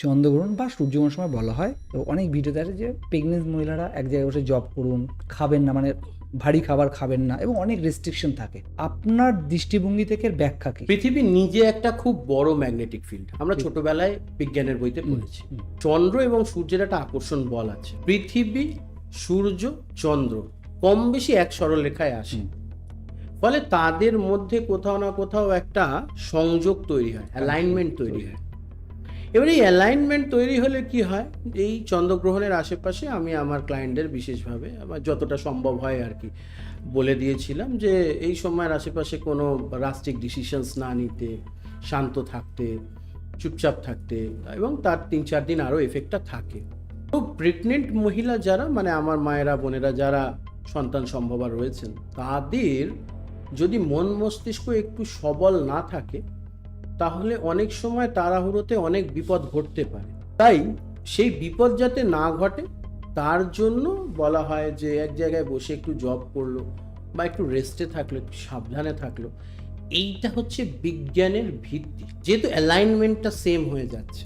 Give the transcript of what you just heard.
চন্দ্রগ্রহণ বা সূর্যগ্রহণ সময় বলা হয়, তো অনেক ভিডিওতে আছে যে প্রেগনেন্ট মহিলারা এক জায়গায় বসে জব করুন, খাবেন না, মানে ভারী খাবার খাবেন না, এবং অনেক রেস্ট্রিকশন থাকে। আপনার দৃষ্টিভঙ্গি থেকে এর ব্যাখ্যা কি? পৃথিবী নিজে একটা খুব বড় ম্যাগনেটিক ফিল্ড, আমরা ছোটবেলায় বিজ্ঞানের বইতে পড়েছি। চন্দ্র এবং সূর্যের একটা আকর্ষণ বল আছে। পৃথিবী, সূর্য, চন্দ্র কম বেশি এক সরলরেখায় আসে, ফলে তাদের মধ্যে কোথাও না কোথাও একটা সংযোগ তৈরি হয়, অ্যালাইনমেন্ট তৈরি হয়। এবার এই অ্যালাইনমেন্ট তৈরি হলে কি হয়, এই চন্দ্রগ্রহণের আশেপাশে আমি আমার ক্লায়েন্টদের বিশেষভাবে আমার যতটা সম্ভব হয় আর কি বলে দিয়েছিলাম যে এই সময়ের আশেপাশে কোনো রাস্ট্রিক ডিসিশনস না নিতে, শান্ত থাকতে, চুপচাপ থাকতে, এবং তার 3-4 দিন আরও এফেক্টটা থাকে। তো প্রেগনেন্ট মহিলা যারা, মানে আমার মায়েরা বোনেরা যারা সন্তান সম্ভবা রয়েছেন, তাদের যদি মন মস্তিষ্ক একটু সবল না থাকে, তাহলে অনেক সময় তাড়াহুড়োতে অনেক বিপদ ঘটতে পারে। তাই সেই বিপদ যাতে না ঘটে তার জন্য বলা হয় যে এক জায়গায় বসে একটু জব করলো বা একটু রেস্টে থাকলো, একটু সাবধানে থাকলো। এইটা হচ্ছে বিজ্ঞানের ভিত্তি, যেহেতু অ্যালাইনমেন্টটা সেম হয়ে যাচ্ছে।